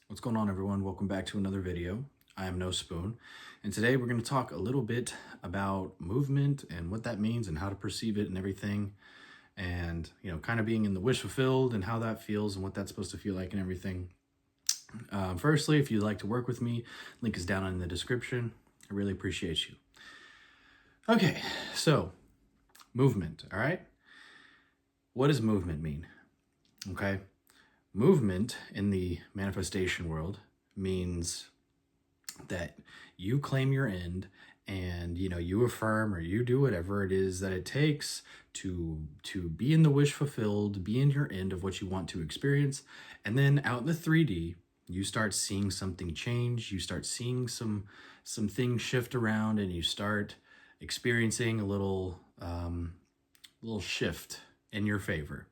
What's going on, everyone? Welcome back to another video. I am No Spoon, and today we're going to talk a little bit about movement and what that means and how to perceive it and everything, and kind of being in the wish fulfilled and how that feels and what that's supposed to feel like and everything. Firstly, if you'd like to work with me, link is down in the description. I really appreciate you. Okay, so movement, all right? What does movement mean? Okay. Movement in the manifestation world means that you claim your end and you affirm or you do whatever it is that it takes to be in the wish fulfilled, be in your end of what you want to experience. And then out in the 3D, you start seeing something change, you start seeing some things shift around, and you start experiencing a little shift in your favor.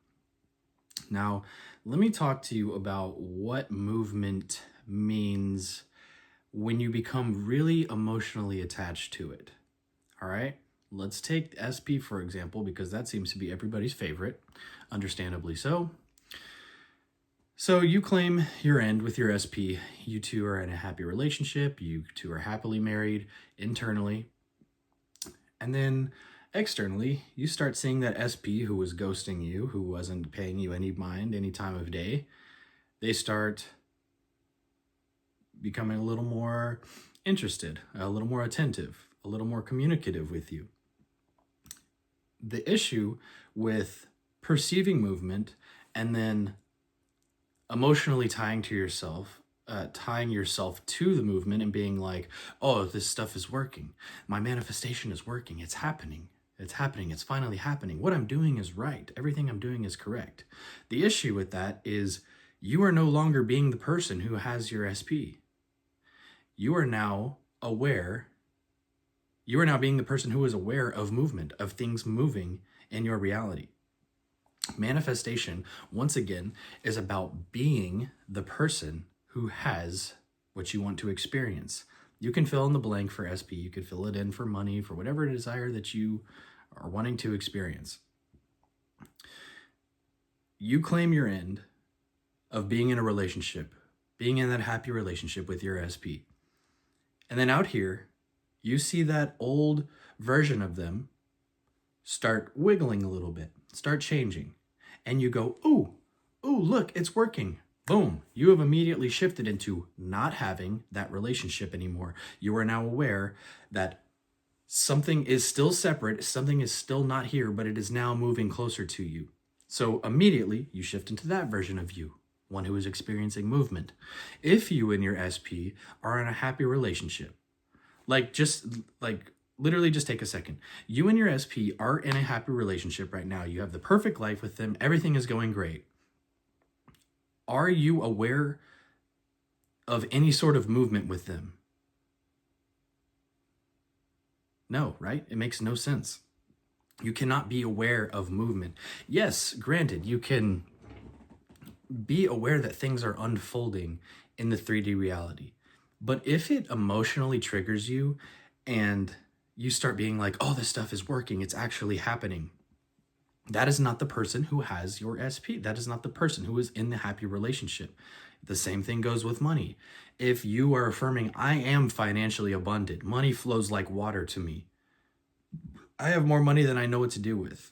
Now, let me talk to you about what movement means when you become really emotionally attached to it. All right, let's take SP for example, because that seems to be everybody's favorite, understandably so. So you claim your end with your SP. You two are in a happy relationship. You two are happily married internally. And then externally, you start seeing that SP who was ghosting you, who wasn't paying you any mind any time of day, they start becoming a little more interested, a little more attentive, a little more communicative with you. The issue with perceiving movement and then emotionally tying yourself to the movement and being like, oh, this stuff is working. My manifestation is working. It's happening. It's happening. It's finally happening. What I'm doing is right. Everything I'm doing is correct. The issue with that is you are no longer being the person who has your SP. You are now aware. You are now being the person who is aware of movement, of things moving in your reality. Manifestation, once again, is about being the person who has what you want to experience. You can fill in the blank for SP. You could fill it in for money, for whatever desire that you are wanting to experience. You claim your end of being in a relationship, being in that happy relationship with your SP. And then out here, you see that old version of them start wiggling a little bit, start changing. And you go, ooh, look, it's working. Boom, you have immediately shifted into not having that relationship anymore. You are now aware that something is still separate, something is still not here, but it is now moving closer to you. So immediately you shift into that version of you, one who is experiencing movement. If you and your SP are in a happy relationship, literally just take a second. You and your SP are in a happy relationship right now. You have the perfect life with them. Everything is going great. Are you aware of any sort of movement with them? No, right? It makes no sense. You cannot be aware of movement. Yes, granted, you can be aware that things are unfolding in the 3D reality. But if it emotionally triggers you and you start being like, oh, this stuff is working, it's actually happening, that is not the person who has your SP. That is not the person who is in the happy relationship. The same thing goes with money. If you are affirming, I am financially abundant, money flows like water to me, I have more money than I know what to do with.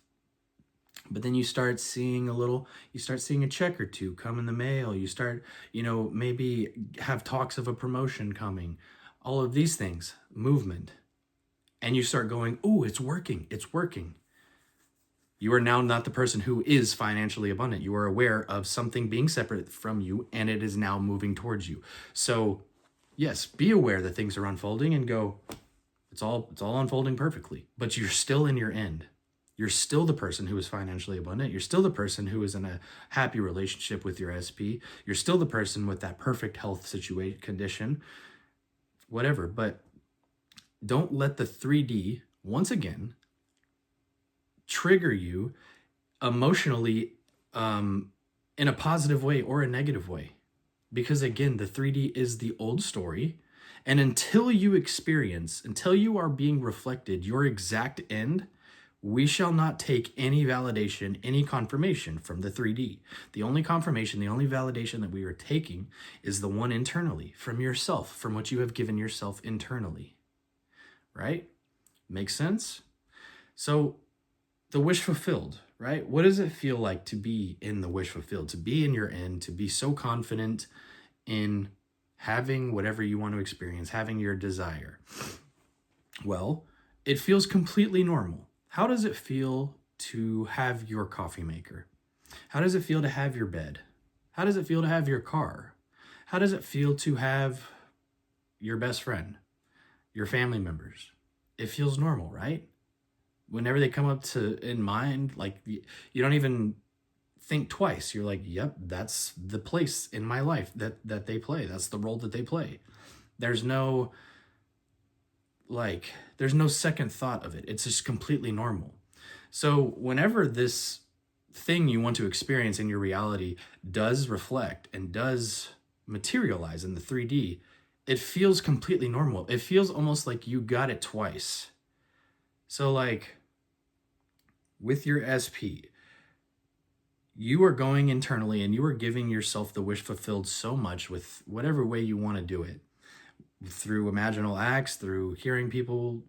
But then you start seeing a check or two come in the mail. You start, maybe have talks of a promotion coming. All of these things, movement. And you start going, ooh, it's working. It's working. You are now not the person who is financially abundant. You are aware of something being separate from you, and it is now moving towards you. So, yes, be aware that things are unfolding and go, it's all unfolding perfectly. But you're still in your end. You're still the person who is financially abundant. You're still the person who is in a happy relationship with your SP. You're still the person with that perfect health situation, condition, whatever. But don't let the 3D, once again, trigger you emotionally in a positive way or a negative way. Because again, the 3D is the old story. And until you are being reflected your exact end We shall not take any validation, any confirmation from the 3D. The only confirmation, the only validation that we are taking is the one internally, from yourself, from what you have given yourself internally. Right? Makes sense? So the wish fulfilled, right? What does it feel like to be in the wish fulfilled, to be in your end, to be so confident in having whatever you want to experience, having your desire? Well, it feels completely normal. How does it feel to have your coffee maker? How does it feel to have your bed? How does it feel to have your car? How does it feel to have your best friend, your family members? It feels normal, right? Whenever they come up to in mind, like you don't even think twice. You're like, yep, that's the place in my life that they play. That's the role that they play. There's no second thought of it. It's just completely normal. So whenever this thing you want to experience in your reality does reflect and does materialize in the 3D, it feels completely normal. It feels almost like you got it twice. So like with your SP, you are going internally and you are giving yourself the wish fulfilled so much with whatever way you want to do it. Through imaginal acts, through hearing people,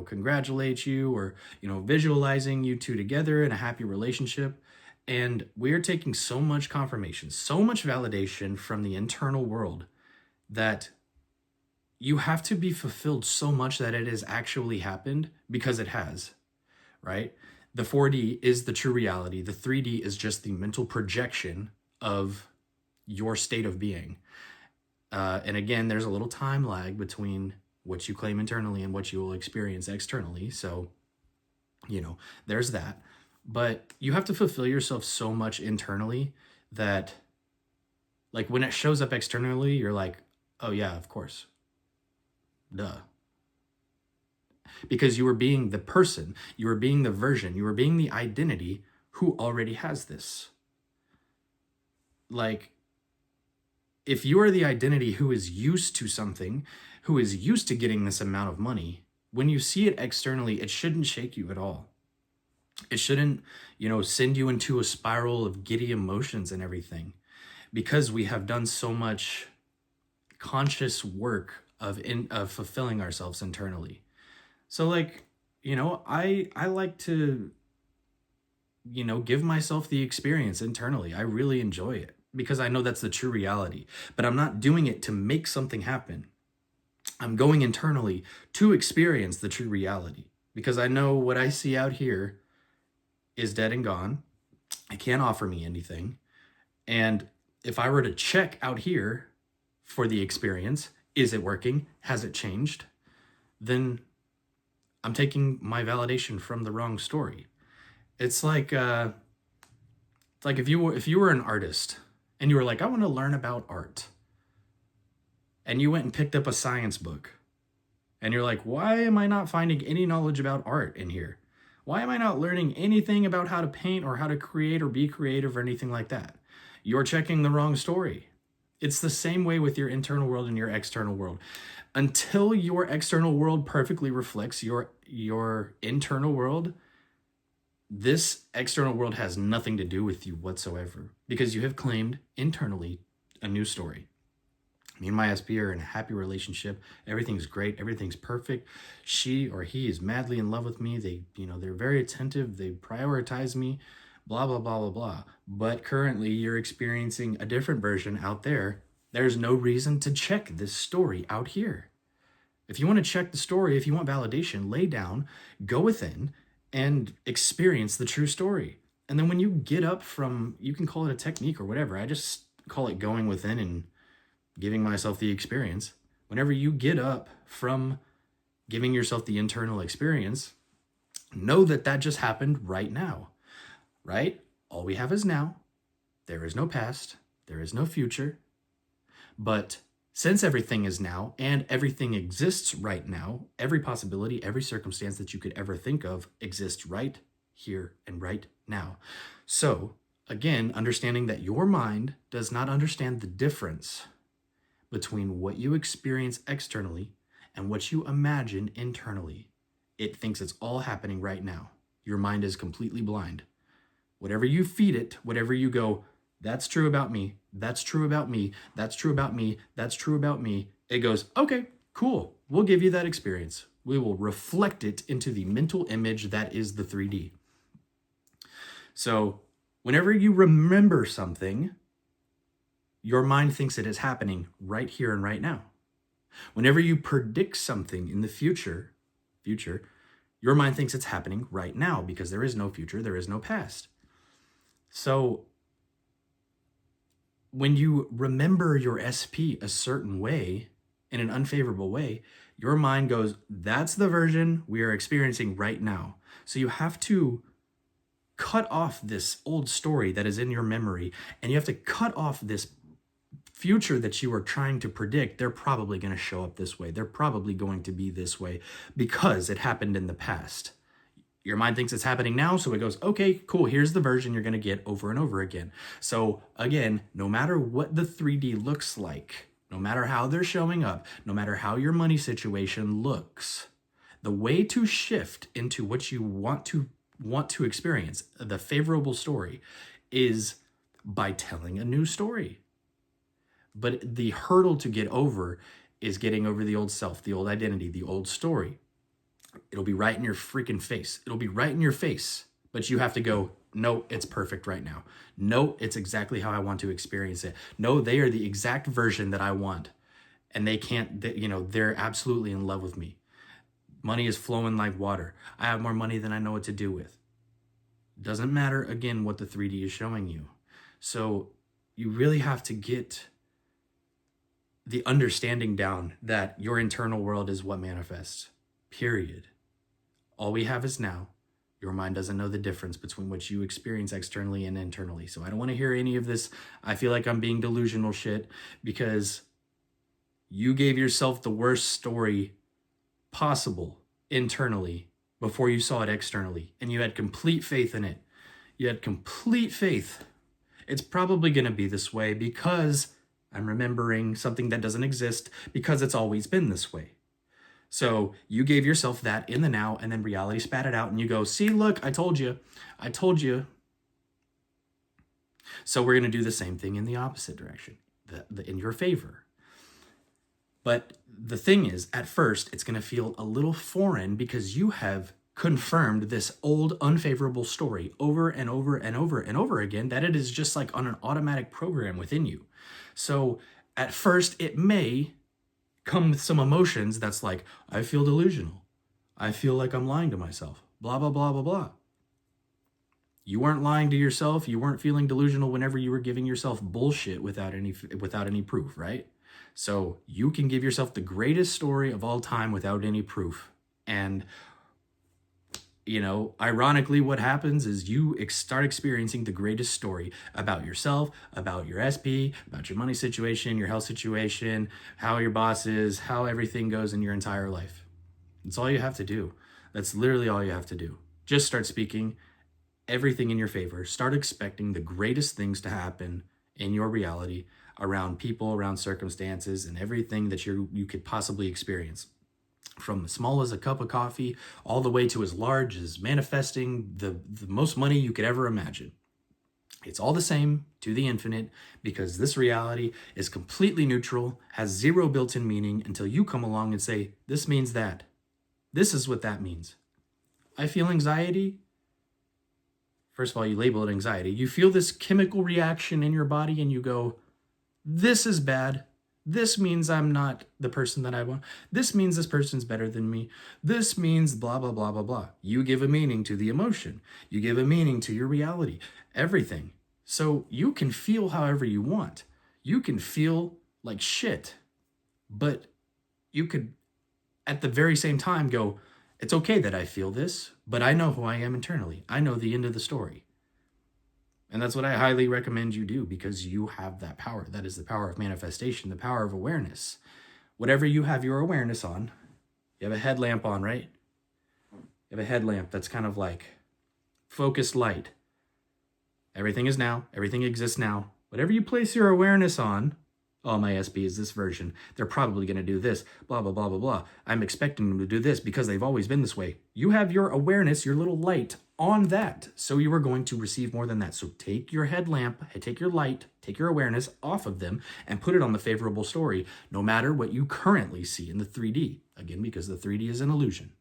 congratulate you, or, visualizing you two together in a happy relationship. And we're taking so much confirmation, so much validation from the internal world that you have to be fulfilled so much that it has actually happened, because it has, right? The 4D is the true reality. The 3D is just the mental projection of your state of being. And again, there's a little time lag between what you claim internally and what you will experience externally. So, there's that. But you have to fulfill yourself so much internally that, like, when it shows up externally, you're like, oh yeah, of course. Duh. Because you were being the person, you were being the version, you were being the identity who already has this. Like, if you are the identity who is used to something, who is used to getting this amount of money, when you see it externally, it shouldn't shake you at all. It shouldn't, send you into a spiral of giddy emotions and everything, because we have done so much conscious work of fulfilling ourselves internally. So like, I like to, give myself the experience internally. I really enjoy it, because I know that's the true reality. But I'm not doing it to make something happen. I'm going internally to experience the true reality, because I know what I see out here is dead and gone. It can't offer me anything. And if I were to check out here for the experience, is it working? Has it changed? Then I'm taking my validation from the wrong story. It's like if you were an artist and you were like, I want to learn about art, and you went and picked up a science book, and you're like, why am I not finding any knowledge about art in here? Why am I not learning anything about how to paint or how to create or be creative or anything like that? You're checking the wrong story. It's the same way with your internal world and your external world. Until your external world perfectly reflects your internal world, this external world has nothing to do with you whatsoever, because you have claimed internally a new story. Me and my SP are in a happy relationship. Everything's great. Everything's perfect. She or he is madly in love with me. They're very attentive. They prioritize me, blah, blah, blah, blah, blah. But currently you're experiencing a different version out there. There's no reason to check this story out here. If you want to check the story, if you want validation, lay down, go within, and experience the true story. And then when you get up from, you can call it a technique or whatever. I just call it going within and giving myself the experience. Whenever you get up from giving yourself the internal experience, know that just happened right now, right? All we have is now. There is no past. There is no future. But since everything is now and everything exists right now, every possibility, every circumstance that you could ever think of exists right here and right now. So again, understanding that your mind does not understand the difference between what you experience externally and what you imagine internally. It thinks it's all happening right now. Your mind is completely blind. Whatever you feed it, whatever you go, that's true about me, that's true about me, that's true about me, that's true about me, it goes, okay, cool. We'll give you that experience. We will reflect it into the mental image that is the 3D. So whenever you remember something, your mind thinks it is happening right here and right now. Whenever you predict something in the future, your mind thinks it's happening right now because there is no future, there is no past. So when you remember your SP a certain way, in an unfavorable way, your mind goes, that's the version we are experiencing right now. So you have to cut off this old story that is in your memory, and you have to cut off this future that you are trying to predict. They're probably going to show up this way. They're probably going to be this way because it happened in the past. Your mind thinks it's happening now, so it goes, okay, cool, here's the version you're going to get over and over again. So again, no matter what the 3D looks like, no matter how they're showing up, no matter how your money situation looks, the way to shift into what you want to experience, the favorable story, is by telling a new story. But the hurdle to get over is getting over the old self, the old identity, the old story. It'll be right in your freaking face. It'll be right in your face. But you have to go, no, it's perfect right now. No, it's exactly how I want to experience it. No, they are the exact version that I want. And they can't, they're absolutely in love with me. Money is flowing like water. I have more money than I know what to do with. Doesn't matter, again, what the 3D is showing you. So you really have to get the understanding down that your internal world is what manifests. Period. All we have is now. Your mind doesn't know the difference between what you experience externally and internally. So I don't want to hear any of this. I feel like I'm being delusional shit because you gave yourself the worst story possible internally before you saw it externally. And you had complete faith in it. You had complete faith. It's probably going to be this way because I'm remembering something that doesn't exist because it's always been this way. So you gave yourself that in the now, and then reality spat it out, and you go, see, look, I told you. So we're going to do the same thing in the opposite direction, in your favor. But the thing is, at first, it's going to feel a little foreign because you have confirmed this old unfavorable story over and over and over and over again, that it is just like on an automatic program within you. So at first, it may come with some emotions that's like, I feel delusional. I feel like I'm lying to myself. Blah, blah, blah, blah, blah. You weren't lying to yourself. You weren't feeling delusional whenever you were giving yourself bullshit without any proof, right? So you can give yourself the greatest story of all time without any proof. And ironically, what happens is you start experiencing the greatest story about yourself, about your SP, about your money situation, your health situation, how your boss is, how everything goes in your entire life. That's all you have to do. That's literally all you have to do. Just start speaking everything in your favor. Start expecting the greatest things to happen in your reality around people, around circumstances, and everything that you could possibly experience. From as small as a cup of coffee all the way to as large as manifesting the most money you could ever imagine. It's all the same to the infinite because this reality is completely neutral, has zero built-in meaning until you come along and say, this means that. This is what that means. I feel anxiety. First of all, you label it anxiety. You feel this chemical reaction in your body and you go, this is bad. This means I'm not the person that I want. This means this person's better than me. This means blah, blah, blah, blah, blah. You give a meaning to the emotion. You give a meaning to your reality, everything. So you can feel however you want. You can feel like shit, but you could at the very same time go, it's okay that I feel this, but I know who I am internally. I know the end of the story. And that's what I highly recommend you do because you have that power. That is the power of manifestation, the power of awareness. Whatever you have your awareness on, you have a headlamp on, right? You have a headlamp that's kind of like focused light. Everything is now. Everything exists now. Whatever you place your awareness on, oh, my SB is this version. They're probably going to do this, blah, blah, blah, blah, blah. I'm expecting them to do this because they've always been this way. You have your awareness, your little light on that. So you are going to receive more than that. So take your headlamp, take your light, take your awareness off of them and put it on the favorable story, no matter what you currently see in the 3D. Again, because the 3D is an illusion.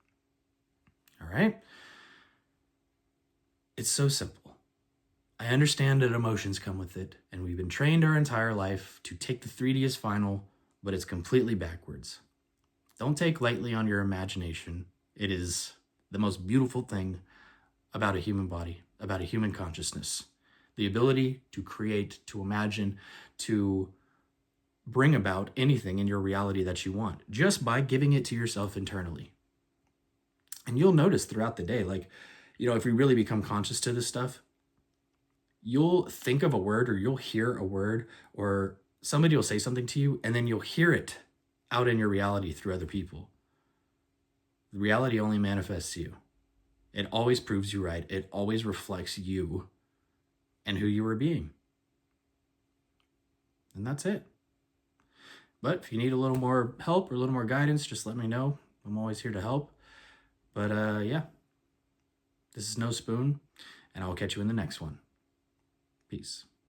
All right? It's so simple. I understand that emotions come with it, and we've been trained our entire life to take the 3D as final, but it's completely backwards. Don't take lightly on your imagination. It is the most beautiful thing about a human body, about a human consciousness. The ability to create, to imagine, to bring about anything in your reality that you want, just by giving it to yourself internally. And you'll notice throughout the day, like, if we really become conscious to this stuff, you'll think of a word or you'll hear a word or somebody will say something to you and then you'll hear it out in your reality through other people. The reality only manifests you. It always proves you right. It always reflects you and who you are being. And that's it. But if you need a little more help or a little more guidance, just let me know. I'm always here to help. But yeah, this is No Spoon, and I'll catch you in the next one. Peace.